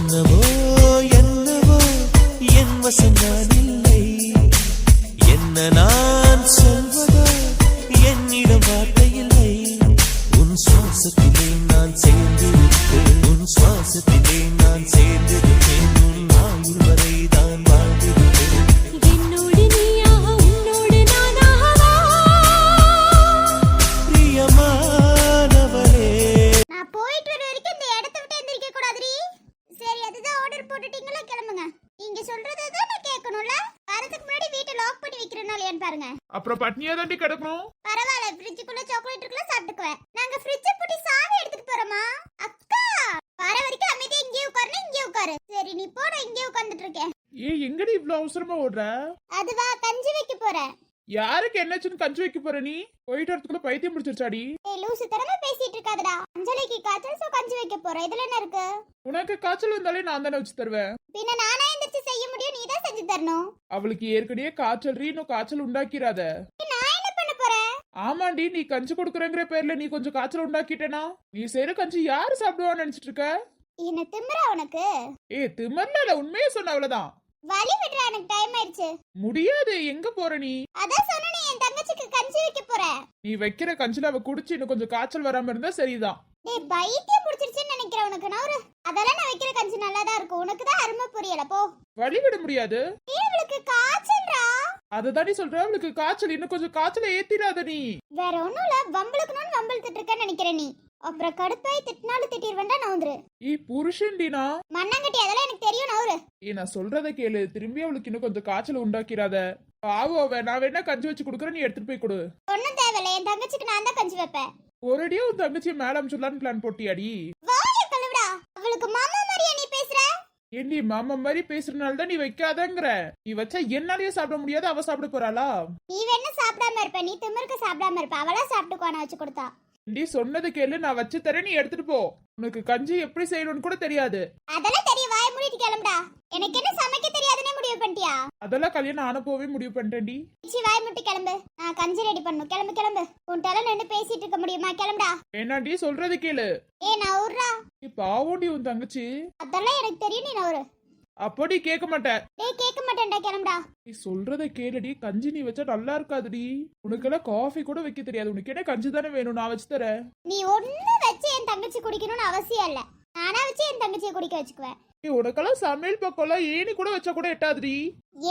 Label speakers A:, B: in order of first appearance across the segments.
A: என்னவோ என்னவோ என் வசம் நான் இல்லை, என்ன நான் சொல்வதோ என்னிடம் வார்த்தை இல்லை. உன் சுவாசத்திலே நான் சேர்ந்திருப்பேன், உன் சுவாசத்திலே நான் சேர்ந்திருப்பேன், உன் ஆயுள் வரை தான் வாழ்ந்திருப்பேன்.
B: என்னோடு நீயாக உன்னோடு நானாகவா?
A: பிரியமானவரே,
C: நான் போயிட்டு வர வரைக்கும் இந்த இடத்தை விட்டு எந்திரிக்க கூடாதுடி. சரி, அதுதான் ஆர்டர் போட்டுட்டீங்களா, கிளம்புங்க. நீங்க சொல்றதை தான் நான் கேட்கணும்ல. வரதுக்கு முன்னாடி வீட்டை லாக் பண்ணி வைக்கிறேனா இல்லையான்னு பாருங்க.
D: அப்புறம் பட்னியா தாண்டி கிடக்கணும்.
C: பரவாயில்ல, ஃப்ரிட்ஜுக்குள்ள சாக்லேட் இருக்குல்ல, சாப்பிட்டுக்குவேன். நாங்க ஃப்ரிட்ஜை பூட்டி சாவி எடுத்துட்டு போறோமா? அக்கா வர வரைக்கும் அமைதியா இங்கே உட்காருனா இங்கே உட்காரு. சரி நீ போ, நான் இங்கே உட்கார்ந்துட்டு இருக்கேன்.
D: எங்கடி இவ்ளோ அவசரமா ஓடுற?
C: அதுவா, கஞ்சி வைக்க போறேன்.
D: யாருக்கு என்னாச்சுன்னு கஞ்சி வைக்க போற? நீ போயிட்டு வரதுக்குள்ள பைத்தியம் பிடிச்சிருச்சாடி?
C: ஏய் லூசு, தரமா பேசிட்டு இருக்காதடா. அஞ்சலிக்கு காய்ச்சல், சோ கஞ்சி வைக்க போறேன். இதுல என்ன இருக்கு?
D: உனக்கு காய்ச்சல் வந்தாலே நான் தானே வச்சு தருவேன்.
C: பின்ன நானே எந்திரிச்சு செய்ய முடியும், நீ தான் செஞ்சு தரணும்.
D: அவளுக்கு ஏற்கனவே காய்ச்சல், இன்னும் காய்ச்சல் உண்டாக்கிறாத.
C: நான் என்ன பண்ண போறேன்?
D: ஆமாண்டி, நீ கஞ்சி கொடுக்குறேங்கிற பேர்ல நீ கொஞ்சம் காய்ச்சல் உண்டாக்கிட்டேனா நீ செய்யற கஞ்சி யாரு சாப்பிடுவான்னு நினைச்சிட்டு இருக்க?
C: என்ன திமிரா உனக்கு?
D: திமர்ல உண்மையே சொன்ன அவ்வளவுதான்.
C: வலி விடுறா, எனக்கு டைம் ஆயிடுச்சு.
D: முடியாது. எங்க போற நீ?
C: அதான் சொன்னனே, என் தங்கச்சிக்கு கஞ்சி வைக்க போறேன்.
D: நீ வைக்கிற கஞ்சில அவ குடிச்சு இன்னும் கொஞ்சம் காய்ச்சல் வராம இருந்தா சரிதான்.
C: டேய் பைத்தியம் பிடிச்சிருச்சுன்னு நினைக்கிறேன் உனக்கு. நவுரு, அதெல்லாம் நான் வைக்கிற கஞ்சி நல்லா தான் இருக்கும். உனக்கு தான் அருமை புரியல. போ.
D: வழி விட முடியாது.
C: இவளுக்கு காய்ச்சல்ரா.
D: அததாண்டி சொல்றேன், அவளுக்கு காய்ச்சல். இன்னும் கொஞ்சம் காய்ச்சல ஏத்திராத நீ.
C: வேற ஒண்ணும் இல்ல, வம்பளுக்குன்னு வம்பளுத்திட்டு இருக்கேன்னு நினைக்கிறேன் நீ. அப்புறம் கடுப்பாய் திட்டினாலும் திட்டிடுவேண்டா. நவுரு.
D: புருஷன்டினா
C: மண்ணாங்கட்டி, அதெல்லாம் எனக்கு தெரியும். நவுரு.
D: நான் சொல்றத கேளு. திரும்பி அவளுக்கு இன்னும் கொஞ்சம் காய்ச்சல் உண்டாக்கிறாத. பாவம், நான் வேணா கஞ்சி வச்சு குடுக்கறேன், நீ எடுத்துட்டு போய் கொடு.
C: ஒன்னும் தேவையில்ல, என் தங்கச்சிக்கு நான் தான் கஞ்சி வைப்பேன்.
D: ஒரேடியா உன் தங்கச்சியை மேல அமிச்சுடலான்னு பிளான் போட்டியாடி?
C: வாய கழுவுடா. அவளுக்கு மாமா மாதிரியா நீ பேசுற?
D: ஏண்டி மாமா மாதிரி பேசுறதுனால தான் நீ வைக்காதங்கிற. நீ வச்சா என்னாலயே சாப்பிட முடியாது, அவ சாப்பிட போறாளா?
C: நீ வேணா சாப்பிடாம இருப்ப, நீ திமிருக்கு சாப்பிடாம இருப்ப. அவளா சாப்பிட்டுக்குவா நான் வச்சு கொடுத்தா.
D: நீ சொன்னது கேளு, நான் வச்சு தரேன், நீ எடுத்துட்டு போ. உனக்கு கஞ்சி எப்படி செய்யணும்னு கூட தெரியாது.
C: அதெல்லாம் தெரியும், வாய மூடிட்டு கிளம்புடா. எனக்கு என்ன சமைக்க தெரியாதுன்னே முடிவு பண்ணிட்டியா?
D: அதெல்லாம் கல்யாணம் ஆன போவே முடிவு பண்ணிட்டேன்டி.
C: வாய மூடி கிளம்பு. நான் கஞ்சி ரெடி பண்ணும். கிளம்பு கிளம்பு. உன்ட்டால நின்று பேசிட்டு இருக்க முடியுமா? கிளம்புடா.
D: வேணாண்டி, சொல்றது கேளு.
C: நான் ஊர்றா.
D: நீ பாவோண்டி உன் தங்கச்சி.
C: அதெல்லாம் எனக்கு தெரியும், நீ நவுரு.
D: அப்படி கேட்க மாட்டேன்.
C: கேட்க மாட்டேன்டா, கிளம்புடா.
D: நீ சொல்றத கேளுடி. கஞ்சி நீ வச்சா நல்லா இருக்காதுடி. உனக்கெல்லாம் காஃபி கூட வைக்க தெரியாது. உனக்கு என்ன கஞ்சி தானே வேணும், நான் வச்சு தரேன்.
C: நீ ஒண்ணு வச்சு என் தங்கச்சி குடிக்கணும்னு அவசியம் இல்ல. நானா வச்சு என் தங்கச்சியை குடிக்க வச்சுக்குவேன்.
D: உனக்கெல்லாம் சமையல் பக்கம்லாம் ஏணி கூட வச்சா கூட எட்டாதுடி.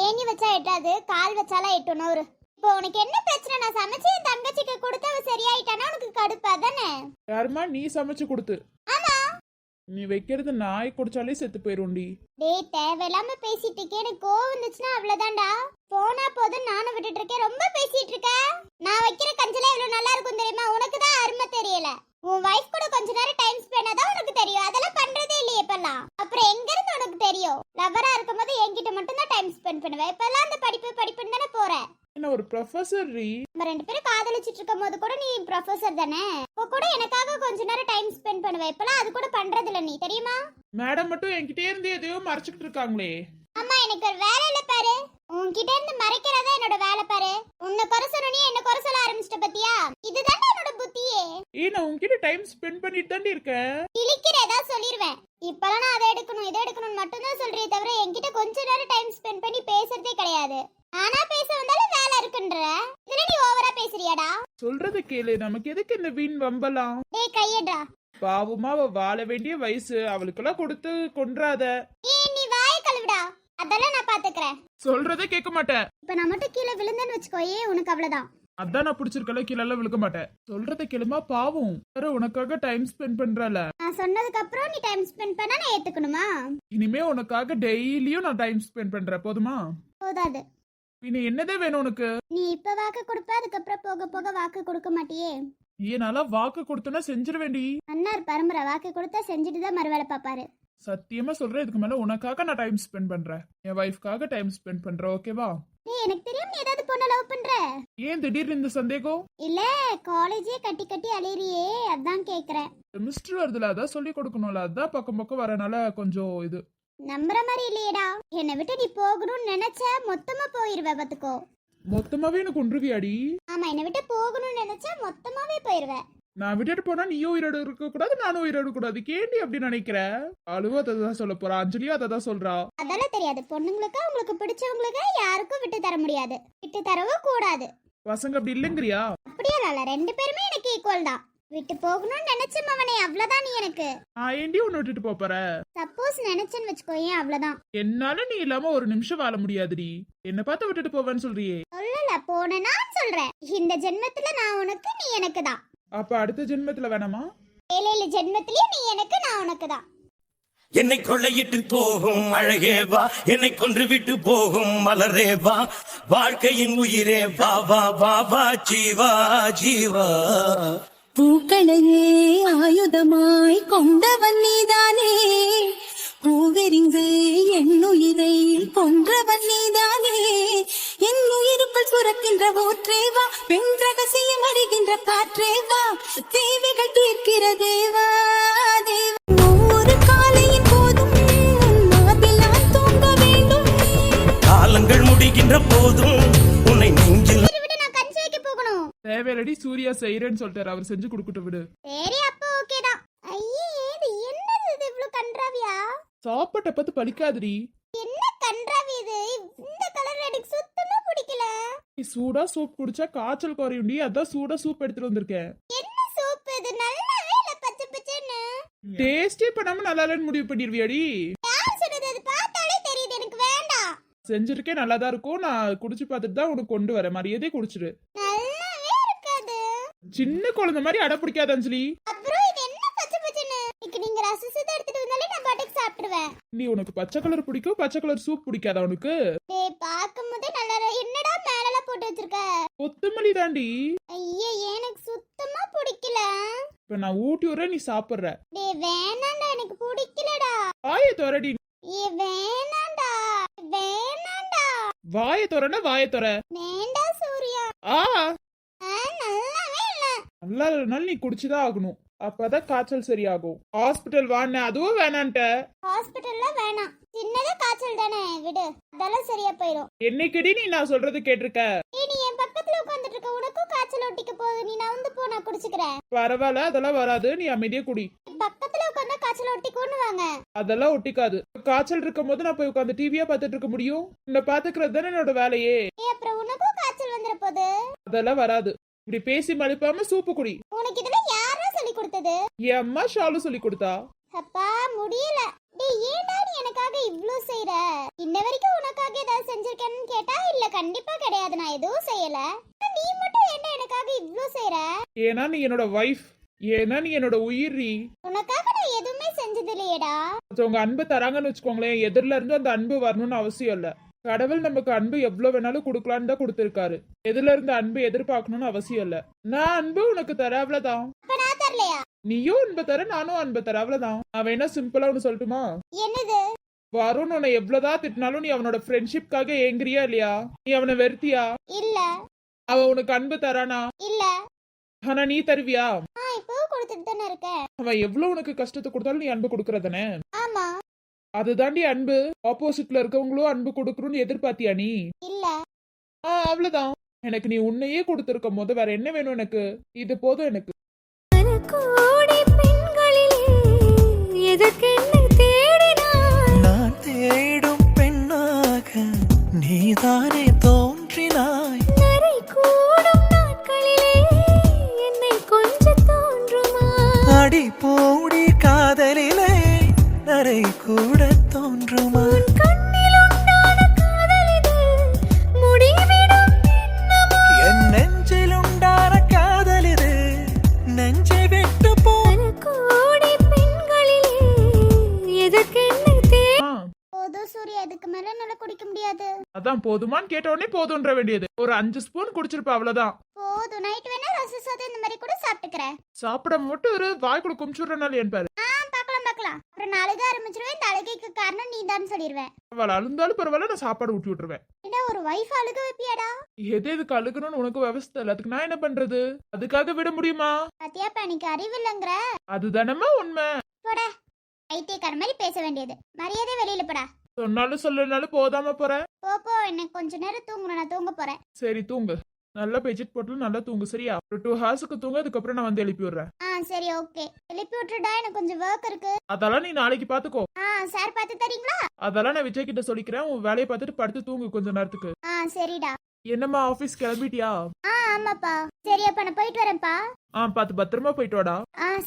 C: ஏணி வச்சா எட்டாது, கால் வச்சாலாம் எட்டும். நவுரு. இப்போ உனக்கு என்ன பிரச்சனை? நான் சமைச்சு என் தங்கச்சிக்கு கொடுத்து அவ சரியாயிட்டானா உனக்கு கடுப்பா தானே?
D: யாருமா நீ சமைச்சு கொடுத்து?
C: ஆமா.
D: நீ வைக்கிறது நாய் குடிச்சாலே செத்து போயிரும்டி.
C: டேய் தேவையில்லாம பேசிட்டு இருக்கே. எனக்கு கோவம் வந்துச்சுன்னா அவ்வளவுதான்டா. போனா போதும் நானும் விட்டுட்டு இருக்கேன். ரொம்ப பேசிட்டு இருக்க. நான் வைக்கிற கஞ்சல எவ்வளவு நல்லா இருக்கும் தெரியுமா? உனக்கு தான் அருமை தெரியல. உன் வைஃப் கூட கொஞ்ச நேரம் டைம் ஸ்பெண்ட் தான் உனக்கு தெரியும். அதெல்லாம் பண்றதே இல்லையே இப்பெல்லாம். அப்புறம் எங்க இருந்து உனக்கு தெரியும்? லவ்வரா இருக்கும்போது என்கிட்ட மட்டும் தான் டைம் ஸ்பெண்ட் பண்ணுவேன். இப்பெல்லாம் அந்த படிப்புன்னு தானே போற.
D: என்ன ஒரு ப்ரொஃபசர் ரீ?
C: நம்ம ரெண்டு பேரும் காதலிச்சிட்டு இருக்கும் போது கூட நீ ப்ரொஃபசர் தானே. இப்போ கூட எனக்காக கொஞ்ச நேரம் டைம் ஸ்பெண்ட் பண்ணுவேன். இப்பெல்லாம் அது கூட பண்றது இல்ல நீ, தெரியுமா?
D: மேடம் மட்டும் என்கிட்டே இருந்து எதையோ மறைச்சிட்டு இருக்காங்களே.
C: அம்மா எனக்கு ஒரு வேலை இல்ல பாரு. உன்கிட்ட இருந்து மறைக்கிறதா என்னோட வேலை பாரு. உன்னை குறை சொன்னே என்ன குறை சொல்ல ஆரம்பிச்சிட்ட பத்தியா? இதுதான் என்னோட புத்தியே.
D: நான் உன்கிட்ட டைம் ஸ்பெண்ட் பண்ணிட்டு தாண்டி இருக்கேன்.
C: இழிக்கிறதா சொல்லிடுவேன். இப்பெல்லாம் நான் அதை எடுக்கணும் இதை எடுக்கணும் மட்டும் தான் சொல்றே தவிர என்கிட்ட கொஞ்ச நேரம் டைம் ஸ்பெண்ட் பண்ணி பேசுறதே கிடையாது. ஆனா பேச வந்தாலும் வேலை இருக்குன்ற. இதுல நீ ஓவரா பேசுறியாடா?
D: சொல்றது கேளு. நமக்கு எதுக்கு இந்த வீண் வம்பலாம்?
C: டேய் கையடா.
D: பாவமா அவ வாழ வேண்டிய வயசு. அவளுக்கெல்லாம் கொடுத்து கொன்றாத.
C: நீ வாய கழுவுடா. அதெல்லாம் நான் பாத்துக்கறேன்.
D: சொல்றதே கேட்க மாட்டேன்.
C: இப்ப நான் மட்டும் கீழே விழுந்தேன்னு வச்சுக்கோயே, உனக்கு அவ்வளவுதான்.
D: அதான் நான் பிடிச்சிருக்கல, கீழே எல்லாம் விழுக்க மாட்டேன். சொல்றத கேளுமா. பாவம் உனக்காக டைம் ஸ்பெண்ட் பண்றல.
C: நான் சொன்னதுக்கு அப்புறம் நீ டைம் ஸ்பெண்ட் பண்ணா நான் ஏத்துக்கணுமா?
D: இனிமே உனக்காக டெய்லியும் நான் டைம் ஸ்பெண்ட் பண்றேன். போதுமா?
C: போதாது.
D: பின்ன என்னதே வேணும் உனக்கு?
C: நீ இப்ப வாக்கு கொடுப்ப, அதுக்கப்புறம் போக போக வாக்கு கொடுக்க மாட்டியே.
D: ஏனால வாக்கு கொடுத்தனா செஞ்சிருவேண்டி.
C: அண்ணார் பரம்பரை வாக்கு கொடுத்தா செஞ்சுட்டு தான் மறுவேலை பாப்பாரு.
D: சத்தியமா சொல்றேன், இதுக்கு மேல உனக்காக நான் டைம் ஸ்பெண்ட் பண்றேன். என் வைஃப்காக டைம் ஸ்பெண்ட் பண்றேன். ஓகேவா?
C: டேய் எனக்கு தெரியும் நீ ஏதாவது பொண்ண லவ் பண்ற.
D: ஏன் திடீர்னு இந்த சந்தேகம்?
C: இல்ல காலேஜே கட்டி கட்டி அலையறியே, அதான் கேக்குறேன்.
D: செமிஸ்டர் வருதுல, அதான் சொல்லி கொடுக்கணும்ல. அதான் பக்கம் பக்கம் வரனால கொஞ்சம் இது.
C: நம்புற மாதிரி இல்லையடா. என்னை விட்டு நீ போகணும்னு நினைச்ச மொத்தமா போயிருவ பாத்துக்கோ.
D: மொத்தமாவே எனக்கு ஒன்றுவியாடி.
C: ஆமா, என்னை விட்டு போகணும்னு நினைச்சா மொத்தமாவே போயிருவ.
D: நான் விட்டுட்டு போனா நீயும் உயிரோடு இருக்க கூடாது, நானும் உயிரோடு கூடாது. கேண்டி அப்படி நினைக்கிற? அழுவ அதான் சொல்ல போறா, அஞ்சலியும் அதை தான் சொல்றா.
C: அதெல்லாம் தெரியாது. பொண்ணுங்களுக்கு அவங்களுக்கு பிடிச்சவங்களுக்கு யாருக்கும் விட்டு தர முடியாது, விட்டு தரவும் கூடாது.
D: பசங்க அப்படி இல்லைங்கிறியா?
C: அப்படியே இல்ல, 2 பேருமே எனக்கு ஈக்குவல் தான். விட்டு போகணும்னு நினைச்ச மவனே, அவ்வளவுதான் நீ எனக்கு.
D: நான் ஏண்டி உன்னை விட்டுட்டு போற?
C: சப்போஸ் நினைச்சேன்னு வச்சுக்கோயேன், அவ்வளவுதான்.
D: என்னால நீ இல்லாம ஒரு நிமிஷம் வாழ முடியாதுடி. என்ன பார்த்து விட்டுட்டு போவேன்னு சொல்றியே?
C: சொல்லல, போனேன்னா சொல்றேன். இந்த ஜென்மத்துல நான் உனக்கு, நீ எனக்கு தான்.
D: அப்ப அடுத்த ஜென்மத்துல வேணாமா?
C: 7 ஜென்மத்திலயும் நீ எனக்கு, நான் உனக்கு தான்.
E: என்னை கொள்ளையிட்டு போகும் அழகே வா, என்னை கொன்று விட்டு போகும் மலரே வா, வாழ்க்கையின் உயிரே வா வா வா வா, ஜீவா ஜீவா.
B: பூக்களையே ஆயுதமாய் கொண்டவன் நீதானே, பூவெறிந்து என்னுயிரை கொன்றவன் நீதானே, என் உயிருக்குள் சுரக்கின்ற ஊற்றே வா, பெண் ரகசியம் அறிகின்ற காற்றே வா, தேவைகள் தீர்க்கிற தேவா தேவா. ஒவ்வொரு காலையின் போதும் உன் மார்பில் நான் தூங்க வேண்டும்.
E: காலங்கள் முடிகின்ற போதும் உன்னை நெஞ்சில்
C: சரி விடு, நான் கஞ்சி வைக்க போகணும்.
D: தேவையில்லடி, சூர்யா செய்யறேன்னு சொல்லிட்டாரு, அவர் செஞ்சு கொடுக்கட்டும் விடு.
C: சரி அப்போ ஓகே தான். ஐயே, இது என்னது, இது இவ்வளவு கன்றாவியா?
D: சாப்பாட்டை பார்த்து பழிக்காதடி.
C: என்ன கன்றாவி இது? இந்த கலர் எனக்கு சுத்தமா பிடிக்கல.
D: நீ சூடா சூப் குடிச்சா காய்ச்சல் குறையுண்டி, அதான் சூடா சூப் எடுத்துட்டு வந்திருக்கேன்.
C: என்ன சூப் இது? நல்லாவே இல்ல, பச்சை பச்சைன்னு.
D: டேஸ்டே பண்ணாம நல்லா இல்லைன்னு முடிவு பண்ணிருவியாடி?
C: யார் சொன்னது? அது பார்த்தாலே தெரியுது, எனக்கு வேண்டாம்.
D: செஞ்சிருக்கேன், நல்லாதான் இருக்கும். நான் குடிச்சு பார்த்துட்டு தான் உனக்கு கொண்டு வரேன். மரியாதையே குடிச்சிடு.
C: நல்லாவே இருக்காது.
D: சின்ன குழந்தை மாதிரி அட பிடிக்காத அஞ்சலி.
C: அப்புறம் இது என்ன பச்சை பச்சைன்னு? இன்னைக்கு நீங்க ரசத்தை எடுத்துட்டு வந்தாலே நான் பாட்டுக்கு சாப்பிட்டுருவேன்.
D: நீ உனக்கு பச்சை கலர் பிடிக்கும், பச்சை கலர் சூப் பிடிக்காதா உனக்கு?
C: டேய், பாக்கும்போதே நல்லா என்னடா மேலலாம் போட்டு வச்சிருக்க?
D: கொத்தமல்லி தாண்டி.
C: ஐயே, எனக்கு சுத்தமா பிடிக்கல.
D: இப்ப நான் ஊட்டி விடுறேன், நீ சாப்பிடுற.
C: டேய் வேணாம்டா, எனக்கு பிடிக்கலடா.
D: வாயை தொரடி.
C: ஏ வேணாம்டா, வேணாம்டா.
D: வாயை தொறனா வாயை தொற.
C: வேண்டா சூர்யா.
D: ஆ,
C: நல்லாவே இல்ல.
D: நல்லா இல்லைனாலும் நீ குடிச்சுதான் ஆகணும். அப்பதான் காய்ச்சல் சரியாகும். ஹாஸ்பிட்டல் வாண்ண, அதுவும் வேணான்ட்ட.
C: ஹாஸ்பிடல்ல வேணாம், சின்னதா காய்ச்சல் தானே, விடு, அதெல்லாம் சரியா போயிடும்.
D: என்னைக்கடி நீ நான் சொல்றது கேட்டிருக்க?
C: நீ என் பக்கத்துல உட்கார்ந்துட்டு இருக்க, உனக்கும் காய்ச்சல் ஒட்டிக்க போகுது. நீ நவுந்து போ, நான் குடிச்சுக்கிறேன்.
D: பரவாயில்ல, அதெல்லாம் வராது. நீ அமைதியா குடி.
C: பக்கத்துல உட்கார்ந்தா காய்ச்சல் ஒட்டிக்கோன்னு வாங்க.
D: அதெல்லாம் ஒட்டிக்காது. காய்ச்சல் இருக்கும் போது நான் போய் உட்காந்து டிவியா பார்த்துட்டு இருக்க முடியும்? உன்னை பாத்துக்கிறது தானே என்னோட வேலையே.
C: அப்புறம் உனக்கும் காய்ச்சல் வந்துற போது.
D: அதெல்லாம் வராது. இப்படி பேசி மழுப்பாம சூப்பு குடி.
C: உனக்கு இதெல்லாம் யாரா சொல்லி கொடுத்தது?
D: என் அம்மா ஷாலு சொல்லி கொடுத்தா.
C: அப்பா முடியல. டேய், ஏன்டா நீ எனக்காக இவ்ளோ செய்ற? இன்ன வரைக்கும் உனக்காக ஏதாவது செஞ்சிருக்கேன்னு கேட்டா இல்ல, கண்டிப்பா கிடையாது, நான் எதுவும் செய்யல. நீ மட்டும் என்ன எனக்காக இவ்ளோ செய்ற?
D: ஏன்னா நீ என்னோட வைஃப், ஏன்னா நீ என்னோட உயிரி.
C: உனக்காக நான் எதுவுமே செஞ்சது இல்லையேடா.
D: உங்க அன்பு தராங்கன்னு வச்சுக்கோங்களேன், எதிரில இருந்து அந்த அன்பு வரணும்னு அவசியம் இல்ல. கடவுள் நமக்கு அன்பு எவ்வளவு வேணாலும் கொடுக்கலான்னு தான் கொடுத்திருக்காரு. எதுல இருந்து அன்பு எதிர்பார்க்கணும்னு அவசியம் இல்ல. நான் அன்பு உனக்கு தர, அவ்வளவுதான்.
C: அப்ப நான் தரலையா?
D: நீயும் அன்பு தர, நானும் அன்பு தர, அவ்வளவுதான். நான் வேணா சிம்பிளா ஒன்னு சொல்லட்டுமா?
C: என்னது?
D: வருண் உன்னை எவ்வளவுதான் திட்டினாலும் நீ அவனோட ஃப்ரெண்ட்ஷிப்காக ஏங்குறியா இல்லையா? நீ அவனை வெறுத்தியா?
C: இல்ல.
D: அவன் உனக்கு அன்பு தரானா?
C: இல்ல.
D: ஆனா நீ தருவியா?
C: நான் இப்போ கொடுத்துட்டு தானே இருக்கேன்.
D: அவன் எவ்வளவு உனக்கு கஷ்டத்தை கொடுத்தாலும் நீ அன்பு கொடுக்கறதானே?
C: ஆமா.
D: அதுதாண்டி அன்பு. ஆப்போசிட்ல இருக்கவங்களும் அன்பு கொடுக்கணும்னு எதிர்பார்த்தியா நீ?
C: இல்ல.
D: அவ்வளவுதான். எனக்கு நீ உன்னையே கொடுத்திருக்கும் போது வேற என்ன வேணும் எனக்கு? இது போதும் எனக்கு.
B: கோடி பெண்களிலே எதற்கென்னை தேடினாய்?
A: நான் தேடும் பெண்ணாக நீதானே தோன்றினாய்.
B: நரை கூடும் நாட்களிலே என்னை கொஞ்சம் தோன்றுமா?
A: அடி போடி காதலிலே நரை கூட தோன்றுமா?
B: உன் கண்ணில் உண்டான காதலிது முடிவிடும் எண்ணமோ?
A: என் நெஞ்சில் உண்டான காதலிது நெஞ்சை விட்டு போ.
B: கோடி பெண்களிலே எதற்கென்னை தேடி?
C: போதும் சூர்யா, இதுக்கு மேல என்னால குடிக்க முடியாது.
D: அதான் போதுமான்னு கேட்ட உடனே போதும்ன்ற வேண்டியது. ஒரு 5 ஸ்பூன் குடிச்சிருப்ப, அவ்வளவுதான்.
C: போதும், நைட் வேணா ரச சாதம் இந்த மாதிரி கூட சாப்பிட்டுக்கிறேன்.
D: சாப்பிட மட்டும் ஒரு வாய்க்குள்ள குமிச்சுடுறனால ஏன் பாரு.
C: பார்க்கலாம் பார்க்கலாம். அப்புறம் நான் அழுக ஆரம்பிச்சிருவேன். இந்த அழுகைக்கு காரணம் நீ தான் சொல்லிடுவேன்.
D: அவள் அழுந்தாலும் பரவாயில்ல, நான் சாப்பாடு ஊட்டி விட்டுருவேன்.
C: என்ன ஒரு வைஃப் அழுக வைப்பியாடா?
D: எது எதுக்கு அழுகணும்னு உனக்கு விவசாய இல்லை. அதுக்கு நான் என்ன பண்றது? அதுக்காக விட முடியுமா?
C: பாத்தியாப்பா, எனக்கு அறிவு இல்லைங்கிற.
D: அதுதானமா உண்மை.
C: போடா, ஐத்தியக்கார மாதிரி பேச வேண்டியது. மரியாதை வெளியில போடா.
D: சொன்னாலும் சொல்லனாலும் போதாம போற.
C: போ, எனக்கு கொஞ்ச நேரம் தூங்கணும், நான் தூங்க போறேன்.
D: சரி தூங்கு. நல்லா பெட்ஷீட் போட்டு நல்லா தூங்கு சரியா? ஒரு 2 ஹார்ஸ்க்கு தூங்க, அதுக்கப்புறம் நான் வந்து எழுப்பி விடுறேன்.
C: சரி ஓகே. எழுப்பி விட்டுடா, எனக்கு கொஞ்சம் ஒர்க் இருக்கு.
D: அதெல்லாம் நீ நாளைக்கு பாத்துக்கோ.
C: சார் பார்த்து தரீங்களா?
D: அதெல்லாம் நான் விஜய் கிட்ட சொல்லிக்கிறேன். உன் வேலையை பார்த்துட்டு படுத்து தூங்கு கொஞ்ச நேரத்துக்கு.
C: சரிடா.
D: என்னம்மா ஆபீஸ் கிளம்பிட்டியா?
C: ஆமாப்பா. சரி அப்ப நான் போயிட்டு வரேன்ப்பா.
D: பார்த்து பத்திரமா போயிட்டு வாடா.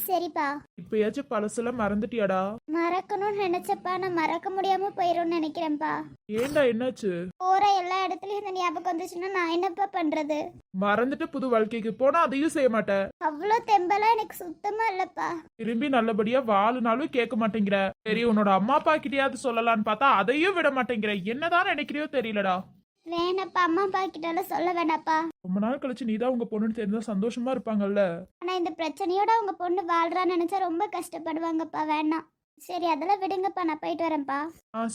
C: சரிப்பா.
D: இப்பயாச்சும் பழசெல்லாம் மறந்துட்டியாடா?
C: மறக்கணும்னு நினைச்சப்பா, நான் மறக்க முடியாம போயிரும்னு நினைக்கிறேன்ப்பா.
D: ஏண்டா என்னாச்சு?
C: போற எல்லா இடத்துலயும் இந்த ஞாபகம் வந்துச்சுன்னா நான் என்னப்பா பண்றது?
D: மறந்துட்டு புது வாழ்க்கைக்கு போனா அதையும் செய்ய மாட்டேன்.
C: அவ்வளோ தெம்பெல்லாம் எனக்கு சுத்தமா இல்லப்பா.
D: திரும்பி நல்லபடியா வாழுனாலும் கேட்க மாட்டேங்கிற. சரி உன்னோட அம்மா அப்பா கிட்டயாவது சொல்லலான்னு பார்த்தா அதையும் விட மாட்டேங்கிற. என்னதான் நினைக்கிறியோ தெரியலடா.
C: வேணப்பா, அம்மா அப்பா கிட்ட சொல்ல வேணாப்பா.
D: ரொம்ப நாள் கழிச்சு நீதான் உங்க பொண்ணுன்னு தெரிஞ்சா சந்தோஷமா இருப்பாங்கல்ல.
C: ஆனா இந்த பிரச்சனையோட உங்க பொண்ணு வாழ்றான்னு நினைச்சா ரொம்ப கஷ்டப்படுவாங்கப்பா. வேணாம். சரி அதெல்லாம் விடுங்கப்பா, நான் போயிட்டு வரேன்ப்பா.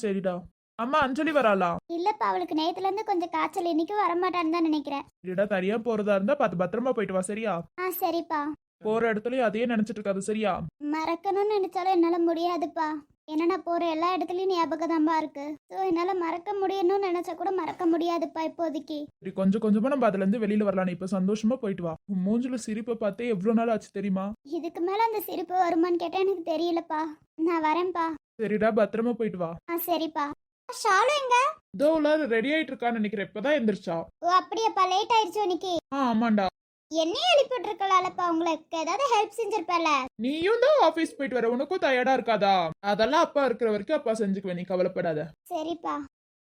D: சரிடா. அம்மா அஞ்சலி வராளா?
C: இல்லப்பா, அவளுக்கு நேத்துல இருந்து கொஞ்சம் காய்ச்சல், இன்னைக்கு வரமாட்டான்னு தான் நினைக்கிறேன்.
D: சரிடா, தனியா போறதா இருந்தா பார்த்து பத்திரமா போயிட்டு வா சரியா?
C: சரிப்பா.
D: போற இடத்துலயும் அதையே நினைச்சிட்டு இருக்காது சரியா?
C: மறக்கணும்னு நினைச்சாலும் என்னால முடியாதுப்பா. ஏன்னா நான் போற எல்லா இடத்துலயும் ஞாபகம் தான்பா இருக்கு. ஸோ என்னால மறக்க முடியணும்னு நினைச்சா கூட மறக்க முடியாதுப்பா இப்போதைக்கு.
D: சரி கொஞ்சம் கொஞ்சமா நம்ம அதுல இருந்து வெளியில வரலாம். இப்ப சந்தோஷமா போயிட்டு வா. உன் மூஞ்சில சிரிப்பை பார்த்தே எவ்வளவு நாள் ஆச்சு தெரியுமா?
C: இதுக்கு மேல அந்த சிரிப்பு வருமான்னு கேட்டா எனக்கு தெரியலப்பா. நான் வரேன்ப்பா.
D: சரிடா, பத்திரமா போயிட்டு வா.
C: சரிப்பா. ஷாலு எங்க?
D: இதோ ரெடி ஆயிட்டு இருக்கான்னு நினைக்கிறேன். இப்பதான் எந்திரிச்சா.
C: அப்படியாப்பா, லேட் ஆயிடுச்சு இன்னைக்கு.
D: ஆமாண்டா.
C: என்னையும் எழுப்பிட்டு இருக்கலாம்ப்பா, உங்களுக்கு ஏதாவது ஹெல்ப் செஞ்சிருப்பல.
D: நீயும் தான் ஆபீஸ் போயிட்டு வர, உனக்கும் டயர்டா இருக்காதா? அதெல்லாம் அப்பா இருக்கிற வரைக்கும் அப்பா செஞ்சுக்குவேன், நீ கவலைப்படாத.
C: சரிப்பா.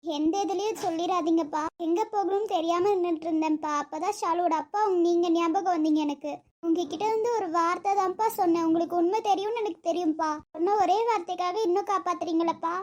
C: எந்த இதுலயும் சொல்லிடாதீங்கப்பா. எங்க போகணும்னு தெரியாம நின்றுட்டு இருந்தேன்ப்பா. அப்பதான் ஷாலுவோட அப்பா நீங்க ஞாபகம் வந்தீங்க எனக்கு. உங்ககிட்ட இருந்து ஒரு வார்த்தை தான்ப்பா சொன்னேன். உங்களுக்கு உண்மை தெரியும்னு எனக்கு தெரியும்ப்பா. சொன்ன ஒரே வார்த்தைக்காக இன்னும் காப்பாத்துறீங்களப்பா.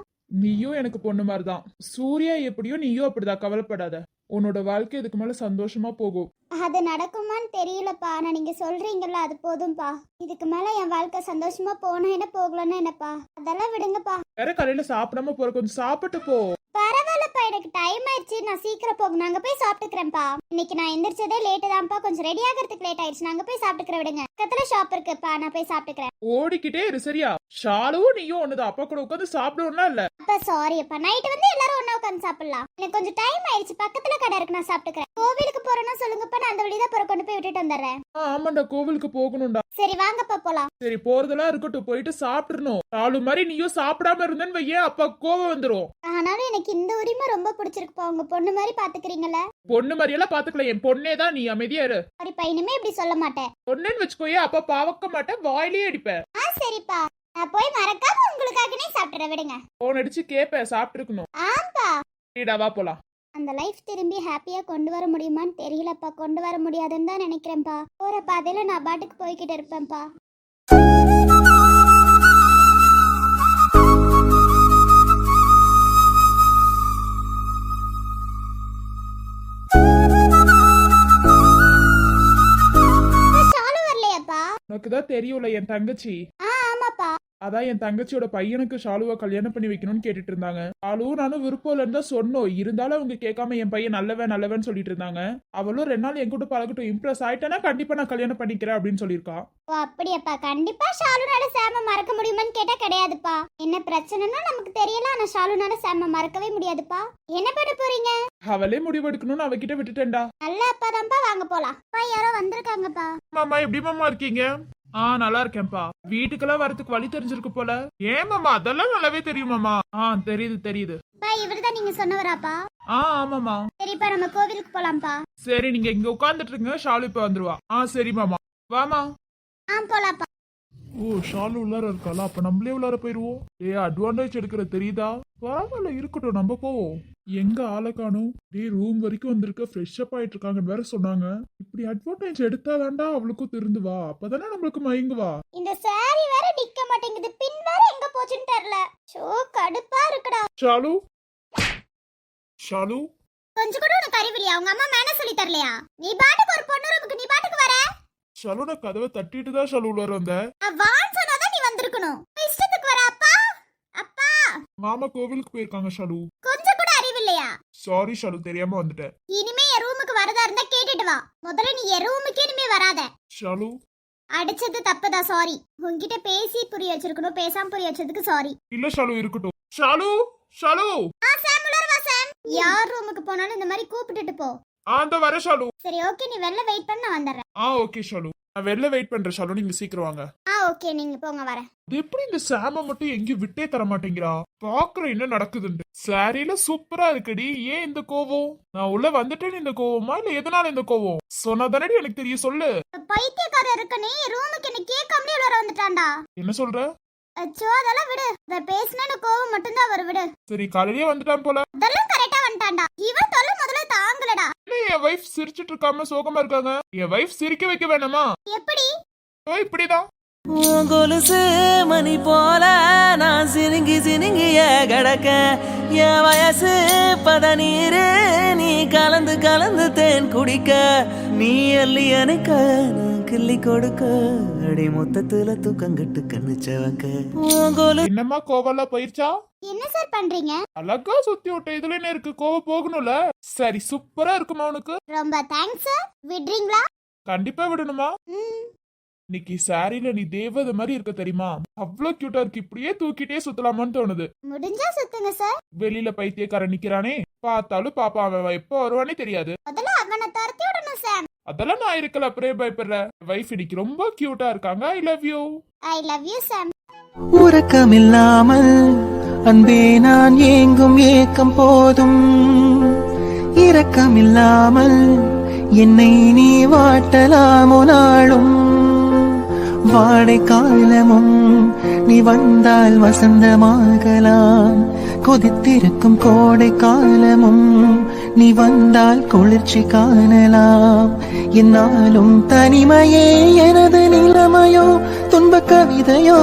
D: நீயும் எனக்கு பொண்ணு மாதிரிதான். சூர்யா எப்படியோ நீயும் அப்படிதான், கவலைப்படாத. உன்னோட வாழ்க்கை இதுக்கு மேல சந்தோஷமா போகும்.
C: அது நடக்குமான்னு தெரியலப்பா. ஆனா நீங்க சொல்றீங்கல்ல, அது போதும்பா. இதுக்கு மேல என் வாழ்க்கை சந்தோஷமா போனா என்ன, போகலன்னா என்னப்பா. அதெல்லாம் விடுங்கப்பா.
D: வேற காலையில சாப்பிடாம போற, கொஞ்சம் சாப்பிட்டு போ.
C: பரவாயில்லப்பா, எனக்கு டைம் ஆயிடுச்சு. நான் சீக்கிரம் போகணும். நாங்க போய் சாப்பிட்டுக்கிறேன்ப்பா. இன்னைக்கு நான் எந்திரிச்சதே லேட்டு தான்ப்பா. கொஞ்சம் ரெடி ஆகிறதுக்கு லேட் ஆயிடுச்சு. நாங்க போய் சாப்பிட்டுக்கிற விடுங்க. பக்கத்துல ஷாப் இருக்குப்பா, நான் போய் சாப்பிட்டுக்கிறேன்.
D: ஓடிக்கிட்டே இரு சரியா? ஷாலுவும் நீயும் ஒண்ணுதான். அப்பா கூட உட்காந்து சாப்பிடுவோம்னா இல்ல.
C: அப்பா சாரி அப்பா, நைட் வந்து எல்லாரும் ஒண்ணா உட்காந்து சாப்பிடலாம். எனக்கு கொஞ்சம் டைம் ஆயிடுச்சு. பக்கத்துல கடை இருக்கு, நான் சாப்பிட்டுக்கிறேன். கோவிலுக்கு போறேன்னா சொல்லுங்கப்பா, நான் அந்த வழிதான் போற கொண்டு போய் விட்டுட்டு வந்துடுறேன்.
D: ஆமாண்டா, கோவிலுக்கு போகணும்டா.
C: சரி வாங்கப்பா போலாம்.
D: சரி போறதெல்லாம் இருக்கட்டும், போயிட்டு சாப்பிடணும். ஷாலு மாதிரி நீயும் சாப்பிடாம இருந்தேன்னு வையேன், அப்பா கோவம் வந்துரும்.
C: ஆனாலும் எனக்கு இந்த உரிமை ரொம்ப பிடிச்சிருக்குப்பா. உங்க பொண்ணு மாதிரி பாத்துக்கிறீங்கல்ல.
D: பொண்ணு மாதிரி எல்லாம் பாத்துக்கல, என் பொண்ணே தான். நீ அமைதியா இரு.
C: சரிப்பா, இனிமே இப்படி சொல்ல மாட்டேன்.
D: பொண்ணுன்னு வச்சுக்கோயே, அப்பா பாவக்க மாட்டேன், வாயிலே அடிப்பேன்.
C: சரிப்பா, நான் போய் மறக்காம உங்களுக்காகவே சாப்பிட்டுற விடுங்க.
D: போன் அடிச்சு கேப்ப சாப்பிட்டு இருக்கணும்.
C: ஆம்பா.
D: சரிடா வா போலாம்.
C: அந்த லைஃப் திரும்பி ஹாப்பியா கொண்டு வர முடியுமான்னு தெரியலப்பா. கொண்டு வர முடியாதுன்னு தான் நினைக்கிறேன்ப்பா. போற பாதையில நான் பாட்டுக்கு போய்கிட்டு இருப்பேன்ப்பா. ஷாலு வரலையாப்பா?
D: உனக்குதான் தெரியும்ல என் தங்கச்சி.
C: ஆமாப்பா.
D: அதான் என் தங்கச்சியோட பையனுக்கு ஷாலுவா கல்யாணம் பண்ணி வைக்கணும்னு கேட்டுட்டு இருந்தாங்க. ஷாலுவும் நானும் விருப்பம் இல்லைன்னு தான் சொன்னோம். இருந்தாலும் அவங்க கேட்காம என் பையன் நல்லவன் சொல்லிட்டு இருந்தாங்க. அவளும் 2 நாள் என் கூட பழகட்டும், இம்ப்ரெஸ் ஆயிட்டானா கண்டிப்பா நான் கல்யாணம் பண்ணிக்கிறேன் அப்படின்னு சொல்லியிருக்கா.
C: ஓ அப்படியாப்பா. கண்டிப்பா ஷாலுனால சாம மறக்க முடியுமான்னு கேட்டா கிடையாதுப்பா. என்ன பிரச்சனைன்னா நமக்கு தெரியல. ஆனா ஷாலுனால சாம மறக்கவே முடியாதுப்பா. என்ன பண்ண போறீங்க?
D: அவளே முடிவெடுக்கணும்னு அவகிட்ட விட்டுட்டேன்டா.
C: நல்ல அப்பா தான்ப்பா, வாங்க போலாம். அப்பா யாரோ வந்திருக்காங்கப்பா.
D: மாமா எப்படி மாமா இருக்கீங்க? நல்லா இருக்கேன்ப்பா. வீட்டுக்கெல்லாம் வரதுக்கு வழி தெரிஞ்சிருக்கு போல. ஏன் மாமா? அதெல்லாம் நல்லாவே தெரியும் மாமா. தெரியுது.
C: பா இவர்தான் நீங்க சொன்னவராப்பா?
D: ஆமாமா.
C: சரிப்பா, நம்ம கோவிலுக்கு போலாம்ப்பா.
D: சரி நீங்க இங்க உட்கார்ந்துட்டு இருங்க, ஷாலு இப்ப வந்துருவா. சரி மாமா. வாமா.
C: போலாம்ப்பா.
D: ஓ ஷாலு உள்ளார இருக்காளா? அப்ப நம்மளே உள்ளார போயிருவோம். அட்வான்டேஜ் எடுக்கிற தெரியுதா? பரவாயில்ல இருக்கட்டும், நம்ம போவோம். எங்க ஆளை காணும்? ரூம் வரைக்கும் வந்திருக்க, ஃப்ரெஷ் அப் ஆயிட்டு இருக்காங்கன்னு வேற சொன்னாங்க. இப்படி அட்வான்டேஜ் எடுத்தாதான்டா அவளுக்கும் திருந்துவா, அப்பதானே நம்மளுக்கு மயங்குவா.
C: இந்த சாரி வேற நிக்க மாட்டேங்குது, பின் வேற எங்க போச்சுன்னு தெரியல. சோ கடுப்பா இருக்குடா.
D: ஷாலு ஷாலு
C: கொஞ்சம் கூட உனக்கு அறிவில்லையா? உங்க அம்மா மேன சொல்லி தரலையா? நீ பாட்டுக்கு ஒரு பொண்ணு ரூமுக்கு நீ பாட்டுக்கு வர.
D: ஷாலு நான் கதவை தட்டிட்டு தான் ஷாலு உள்ளார வந்த.
C: வான் சொன்னாதான் நீ வந்திருக்கணும். இஷ்டத்துக்கு வர. அப்பா அப்பா
D: மாமா கோவிலுக்கு போயிருக்காங்க ஷாலு.
C: கொஞ்சம் கூட அறிவில்லையா?
D: சாரி ஷாலு, தெரியாம வந்துட்டேன்.
C: இனிமே என் ரூமுக்கு வரதா இருந்தா கேட்டுட்டு வா. முதல்ல நீ என் ரூமுக்கு இனிமே வராத.
D: ஷாலு
C: அடிச்சது தப்புதான், சாரி. உன்கிட்ட பேசி புரிய வச்சிருக்கணும், பேசாம புரிய வச்சதுக்கு சாரி.
D: இல்ல ஷாலு இருக்கட்டும். ஷாலு ஷாலு
C: சாம் உலர் வா சாம். யார் ரூமுக்கு போனாலும் இந்த மாதிரி கூப்பிட்டுட்டு போ.
D: அந்த வர ஷாலு.
C: சரி ஓகே, நீ வெளில வெயிட் பண்ண, நான் வந்துடுறேன்.
D: ஓகே ஷாலு, நான் வெளில வெயிட் பண்றேன் ஷாலு, நீங்க சீக்கிரம் வாங்க.
C: ஓகே, நீங்க போங்க, வரேன்.
D: அது எப்படி இந்த சாம மட்டும் எங்கேயும் விட்டே தர மாட்டேங்கிறா? பாக்குற என்ன நடக்குதுன்னு. சாரியில சூப்பரா இருக்குடி, ஏன் இந்த கோவம்? நான் உள்ள வந்துட்டேன்னு இந்த கோவமா, இல்ல எதனால இந்த கோவம்? சொன்னா தானடி எனக்கு தெரியும், சொல்லு.
C: பைத்தியக்காரன் இருக்க நீ ரூமுக்கு என்ன கேட்காமலே உள்ள வந்துட்டான்டா.
D: என்ன சொல்ற?
C: அச்சோ, அதெல்லாம் விடு. அத பேசின கோவம் மட்டும்தான் வரும், விடு.
D: சரி, காலையிலேயே வந்துட்டான் போல.
C: அதெல்லாம் கரெக்டா வந்துட்டான்டா. இவன் தொல்லை முதல்ல தாங்கலடா.
D: என்ன என் வைஃப் சிரிச்சிட்டு இருக்காம சோகமா இருக்காங்க? என் வைஃப் சிரிக்க வைக்க வேணாமா?
C: எப்படி?
D: இப்படிதான்.
A: உன் கொலுசு மணி போல நான் சினுங்கி சினுங்கிய கிடக்க, என் வயசு பதநீரு நீ கலந்து கலந்து தேன் குடிக்க, நீ அள்ளி அணைக்க நான் கிள்ளி கொடுக்க, அடி மொத்தத்துல தூக்கங்கிட்டு கண்ணுச்சவங்க. உன் கொலு
D: என்னம்மா கோவம்லாம் போயிருச்சா?
C: என்ன சார் பண்றீங்க?
D: அழகா சுத்தி விட்ட, இதுல என்ன இருக்கு? கோவம் போகணும்ல. சரி, சூப்பரா இருக்குமா உனக்கு?
C: ரொம்ப தேங்க்ஸ் சார். விடுறீங்களா?
D: கண்டிப்பா விடணுமா? இன்னைக்கு சாரியில நீ தேவதை மாதிரி இருக்க தெரியுமா? அவ்வளவு கியூட்டா இருக்கு. இப்படியே தூக்கிட்டே சுத்தலாமான்னு தோணுது.
C: முடிஞ்சா சுத்துங்க சார்.
D: வெளியில பைத்தியக்காரன் நிக்கிறானே, பார்த்தாலும் பாப்பா, அவன் எப்ப வருவானே தெரியாது.
C: முதல்ல அவனை துரத்தி விடணும் சார்.
D: அதெல்லாம் நான் இருக்கல, அப்படியே பயப்படுற. வைஃப் இன்னைக்கு ரொம்ப கியூட்டா இருக்காங்க. I love you.
C: I love you sir.
A: உறக்கமில்லாமல் அன்பே நான் ஏங்கும் ஏக்கம் போதும், இரக்கமில்லாமல் என்னை நீ வாட்டலாமோ நாளும், வாடை காலமும் நீ வந்தால் வசந்தமாகலாம், கொதித்திருக்கும் கோடை காலமும் நீ வந்தால் குளிர்ச்சி காணலாம், என்னாலும் தனிமையே எனது நிலைமையோ, துன்ப கவிதையோ.